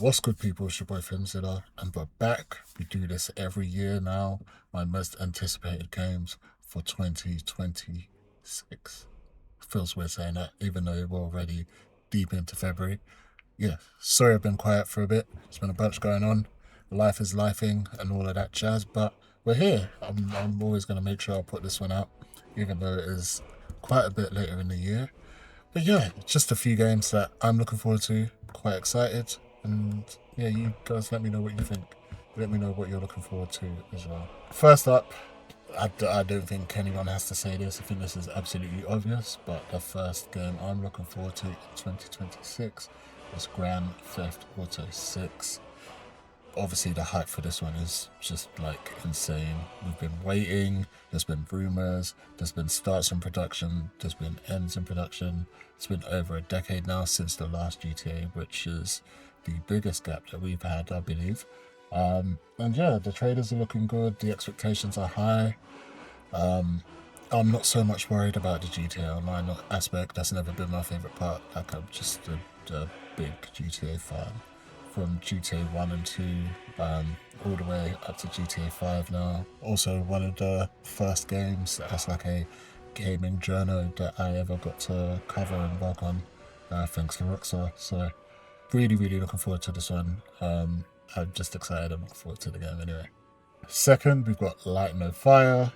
What's good, people? It's your boy Filmzilla, and we're back. We do this every year now. My most anticipated games for 2026. Feels weird saying that, even though we're already deep into February. Yeah, sorry I've been quiet for a bit. There's been a bunch going on. Life is lifing and all of that jazz, but we're here. I'm always going to make sure I put this one out, even though it is quite a bit later in the year. But yeah, just a few games that I'm looking forward to, quite excited. And yeah, you guys let me know what you think. Let me know what you're looking forward to as well. First up, I don't think anyone has to say this. I think this is absolutely obvious. But the first game I'm looking forward to in 2026 is Grand Theft Auto 6. Obviously the hype for this one is just like insane. We've been waiting, there's been rumors, there's been starts in production, there's been ends in production. It's been over a decade now since the last GTA, which is the biggest gap that we've had, I believe. And yeah, the trailers are looking good, the expectations are high. I'm not so much worried about the GTA Online aspect. That's never been my favorite part. Like, I'm just a big GTA fan. From GTA 1 and 2, all the way up to GTA 5 now. Also, one of the first games as like a gaming journal that I ever got to cover and work on, thanks to Rockstar. So, really, really looking forward to this one. I'm just excited. I'm looking forward to the game anyway. Second, we've got Light No Fire.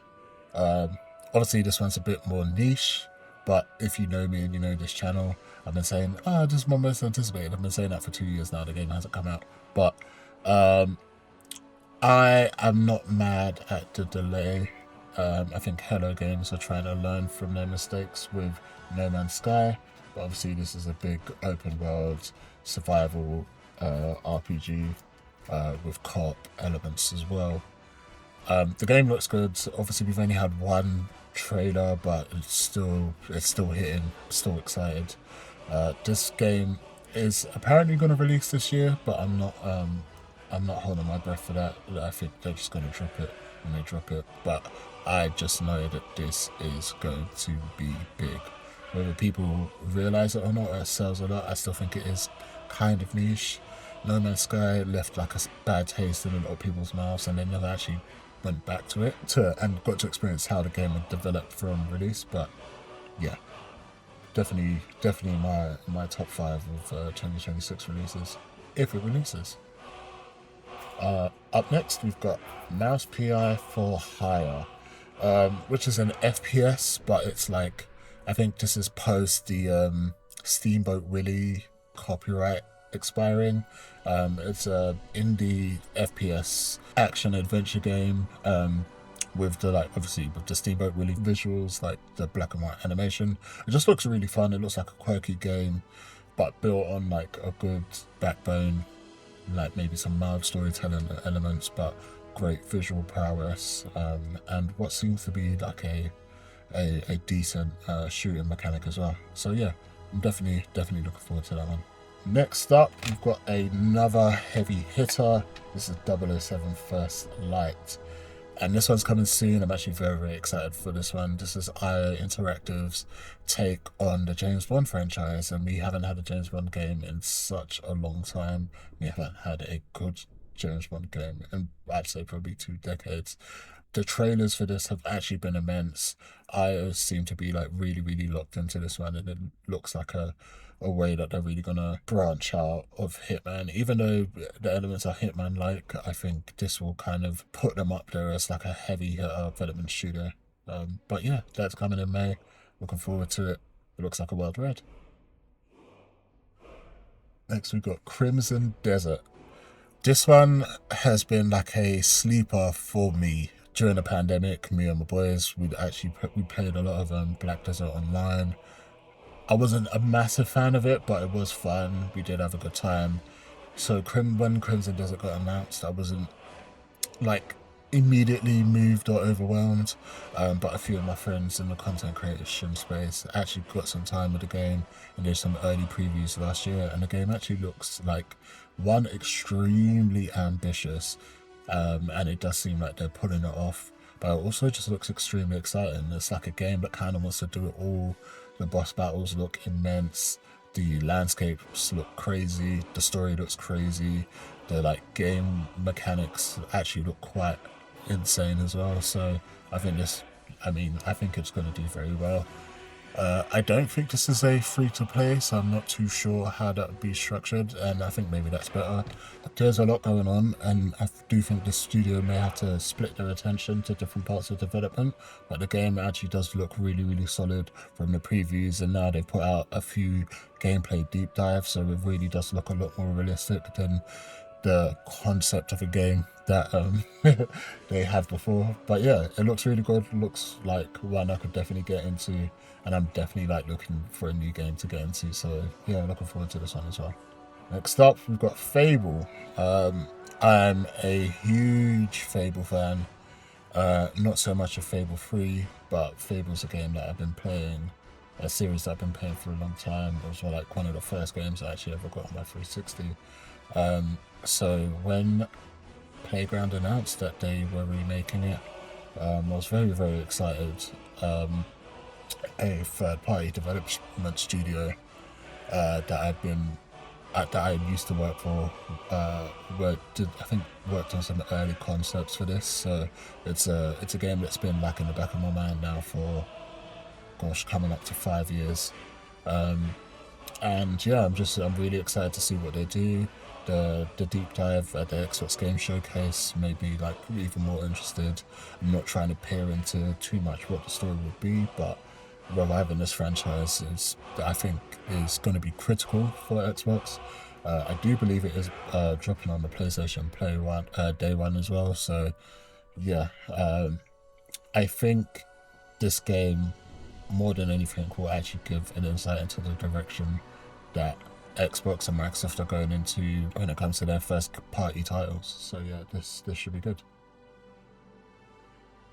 Um, Obviously, this one's a bit more niche, but if you know me and you know this channel, I've been saying, this is my most anticipated. I've been saying that for 2 years now. The game hasn't come out. But I am not mad at the delay. I think Hello Games are trying to learn from their mistakes with No Man's Sky. But obviously, this is a big open world survival RPG with co-op elements as well. The game looks good. Obviously, we've only had one trailer, but it's still hitting. Still excited. This game is apparently going to release this year, but I'm not holding my breath for that. I think they're just going to drop it when they drop it. But I just know that this is going to be big. Whether people realize it or not, it sells a lot. I still think it is kind of niche. No Man's Sky left like a bad taste in a lot of people's mouths, and they never actually went back to it and got to experience how the game had developed from release. But yeah, definitely my top five of 2026 releases if it releases. Up next, we've got Mouse PI for Hire, which is an FPS, but it's like, I think this is post the Steamboat Willie copyright expiring. It's a indie FPS action adventure game. With the obviously with the Steamboat Willie visuals, like the black and white animation. It just looks really fun. It looks like a quirky game, but built on like a good backbone, like maybe some mild storytelling elements, but great visual prowess, and what seems to be like a decent shooting mechanic as well. So yeah, I'm definitely looking forward to that one. Next up, we've got another heavy hitter. This is 007 First Light. And this one's coming soon. I'm actually very, very excited for this one. This is IO Interactive's take on the James Bond franchise. And we haven't had a James Bond game in such a long time. We haven't had a good James Bond game in, I'd say, probably 2 decades. The trailers for this have actually been immense. IO seem to be like really, really locked into this one. And it looks like a way that they're really gonna branch out of Hitman. Even though the elements are Hitman like, I think this will kind of put them up there as like a heavy hitter development shooter. But yeah, that's coming in May. Looking forward to it. It looks like a world red. Next we've got Crimson Desert. This one has been like a sleeper for me during the pandemic. Me and my boys, we played a lot of Black Desert Online. I wasn't a massive fan of it, but it was fun. We did have a good time. So when Crimson Desert got announced, I wasn't like immediately moved or overwhelmed. But a few of my friends in the content creation space actually got some time with the game and did some early previews last year. And the game actually looks like one extremely ambitious, and it does seem like they're pulling it off. But it also just looks extremely exciting. It's like a game that kind of wants to do it all. The boss battles look immense. The landscapes look crazy, the story looks crazy, the like game mechanics actually look quite insane as well. So I think I think it's going to do very well. I don't think this is a free-to-play, so I'm not too sure how that would be structured, and I think maybe that's better. There's a lot going on, and I do think the studio may have to split their attention to different parts of development, but the game actually does look really, really solid from the previews, and now they've put out a few gameplay deep dives, so it really does look a lot more realistic than the concept of a game that they have before. But yeah, it looks really good. It looks like one I could definitely get into, and I'm definitely like looking for a new game to get into. So yeah, looking forward to this one as well. Next up, we've got Fable. I'm a huge Fable fan. Not so much of Fable 3, but Fable's a game that I've been playing, a series that I've been playing for a long time. It was like one of the first games I actually ever got on my 360. So when Playground announced that they were remaking it, I was very, very excited. A third-party development studio that I used to work for, worked on some early concepts for this. So it's a game that's been like in the back of my mind now for, gosh, coming up to 5 years. And yeah, I'm really excited to see what they do. The deep dive at the Xbox Game Showcase made me like even more interested. I'm not trying to peer into too much what the story would be, but reviving this franchise I think is going to be critical for Xbox. I do believe it is dropping on the PlayStation day one as well. So yeah, I think this game more than anything will actually give an insight into the direction that Xbox and Microsoft are going into when it comes to their first party titles. So yeah, this should be good.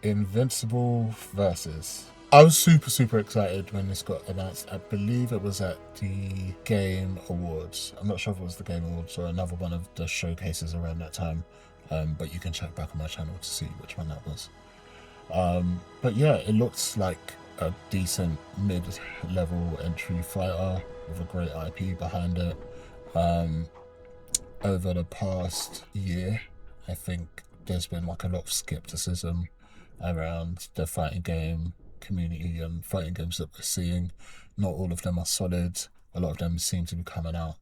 Invincible Versus. I was super excited when this got announced. I believe it was at the Game Awards. I'm not sure if it was the Game Awards or another one of the showcases around that time, but you can check back on my channel to see which one that was. But yeah, it looks like a decent mid-level entry fighter with a great IP behind it. Over the past year, I think there's been like a lot of skepticism around the fighting game community and fighting games that we're seeing. Not all of them are solid. A lot of them seem to be coming out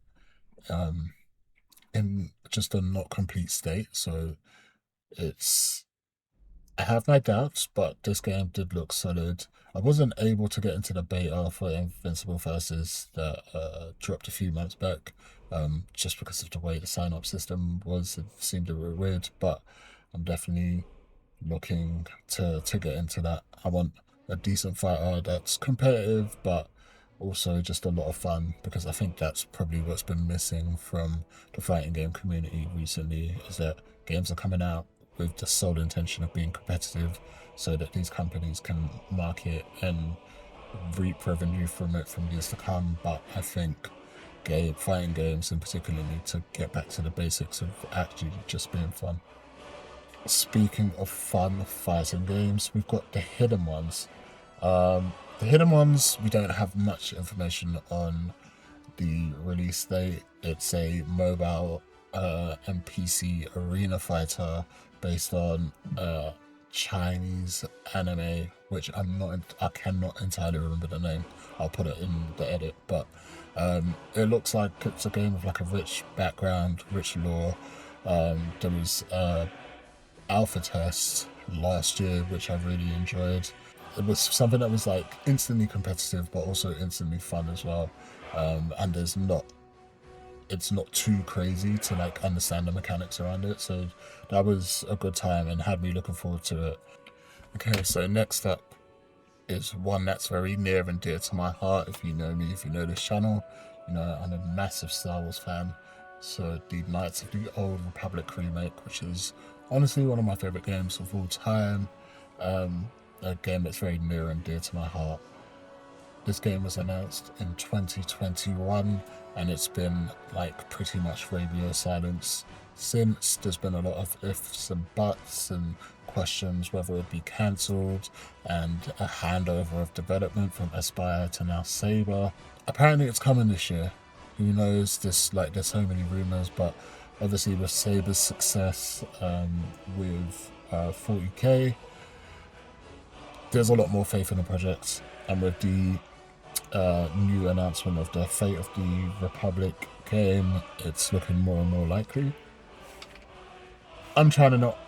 in just a not complete state. So I have my doubts, but this game did look solid. I wasn't able to get into the beta for Invincible Versus that dropped a few months back, just because of the way the sign-up system was. It seemed a bit weird, but I'm definitely looking to get into that. I want a decent fighter that's competitive, but also just a lot of fun, because I think that's probably what's been missing from the fighting game community recently, is that games are coming out with the sole intention of being competitive so that these companies can market and reap revenue from it from years to come. But I think fighting games in particular need to get back to the basics of actually just being fun. Speaking of fun fighting games, we've got the hidden ones. The hidden ones, we don't have much information on the release date. It's a mobile and PC arena fighter based on Chinese anime, which I cannot entirely remember the name. I'll put it in the edit, but it looks like it's a game with like a rich background, rich lore. There was alpha test last year, which I really enjoyed. It was something that was like instantly competitive, but also instantly fun as well. And it's not too crazy to like understand the mechanics around it. So that was a good time and had me looking forward to it. Okay, so next up is one that's very near and dear to my heart. If you know me, if you know this channel, you know I'm a massive Star Wars fan. So the Knights of the Old Republic remake, which is honestly one of my favorite games of all time. A game that's very near and dear to my heart. This game was announced in 2021, and it's been like pretty much radio silence since. There's been a lot of ifs and buts and questions whether it would be cancelled, and a handover of development from Aspyr to now Saber. apparently it's coming this year. Who knows? There's so many rumors, but obviously with Saber's success with 40k, there's a lot more faith in the project, and with the new announcement of the Fate of the Republic game, it's looking more and more likely. I'm trying to not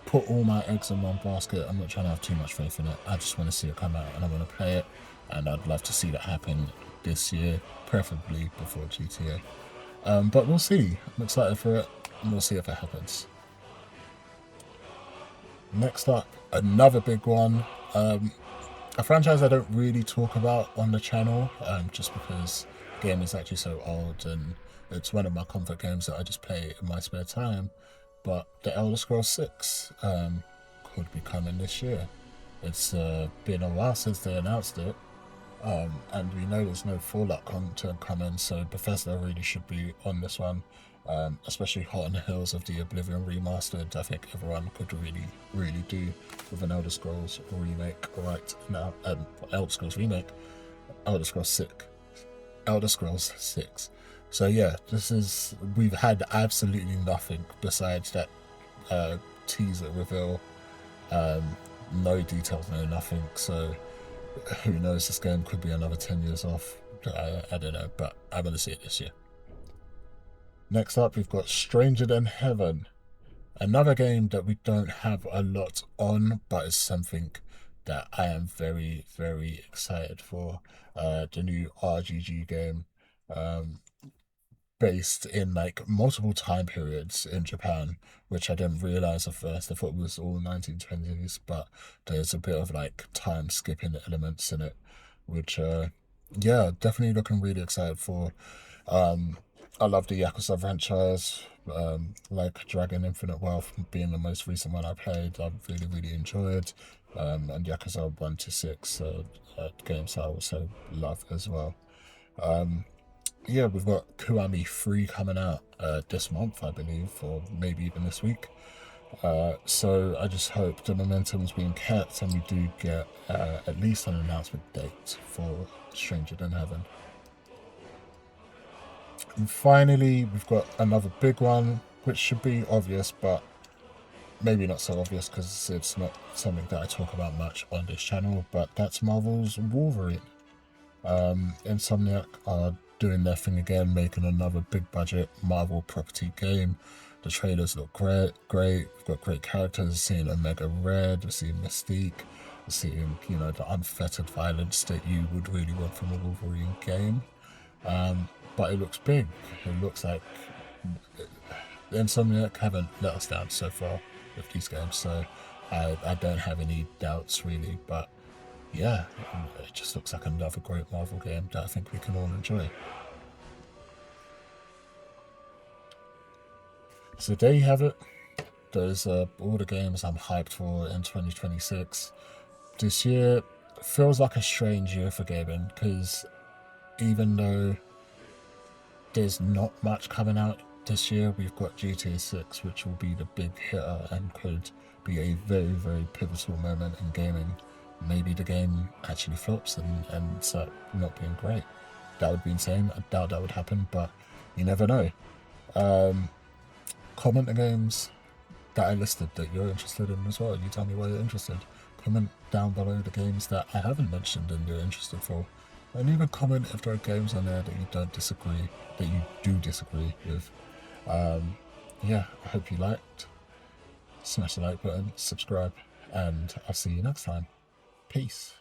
put all my eggs in one basket. I'm not trying to have too much faith in it. I just want to see it come out and I want to play it, and I'd love to see that happen this year, preferably before GTA. But we'll see. I'm excited for it, and we'll see if it happens. Next up, another big one. A franchise I don't really talk about on the channel, just because the game is actually so old and it's one of my comfort games that I just play in my spare time. But The Elder Scrolls 6 could be coming this year. It's been a while since they announced it, and we know there's no Fallout content coming, so Bethesda really should be on this one. Especially hot on the heels of the Oblivion remastered. I think everyone could really do with an Elder Scrolls remake right now. Elder Scrolls remake, Elder Scrolls 6, Elder Scrolls 6. So yeah, we've had absolutely nothing besides that teaser reveal. No details, no nothing. So who knows? This game could be another 10 years off. I don't know, but I'm gonna see it this year. Next up, we've got Stranger Than Heaven, another game that we don't have a lot on, but it's something that I am very, very excited for. The new RGG game, based in like multiple time periods in Japan, which I didn't realize at first. I thought it was all 1920s, but there's a bit of like time skipping elements in it, which yeah, definitely looking really excited for. I love the Yakuza franchise, like Dragon Infinite Wealth being the most recent one I played. I've really enjoyed, and Yakuza 1 to 6 games I also love as well. Yeah, we've got Kiwami 3 coming out this month, I believe, or maybe even this week. So I just hope the momentum's being kept and we do get at least an announcement date for Stranger Than Heaven. And finally, we've got another big one, which should be obvious, but maybe not so obvious because it's not something that I talk about much on this channel, but that's Marvel's Wolverine. Insomniac are doing their thing again, making another big budget Marvel property game. The trailers look great. We've got great characters. We're seeing Omega Red, we're seeing Mystique, we're seeing, the unfettered violence that you would really want from a Wolverine game. But it looks big. It looks like Insomniac haven't let us down so far with these games, so I don't have any doubts really. But yeah, it just looks like another great Marvel game that I think we can all enjoy. So there you have it. Those are all the games I'm hyped for in 2026. This year feels like a strange year for gaming because even though there's not much coming out this year, we've got GTA 6, which will be the big hitter and could be a very pivotal moment in gaming. Maybe the game actually flops and ends up not being great. That would be insane. I doubt that would happen, but you never know. Comment the games that I listed that you're interested in as well. You tell me why you're interested. Comment down below the games that I haven't mentioned and you're interested for. And even comment if there are games on there that you do disagree with. Yeah, I hope you liked. Smash the like button, subscribe, and I'll see you next time. Peace.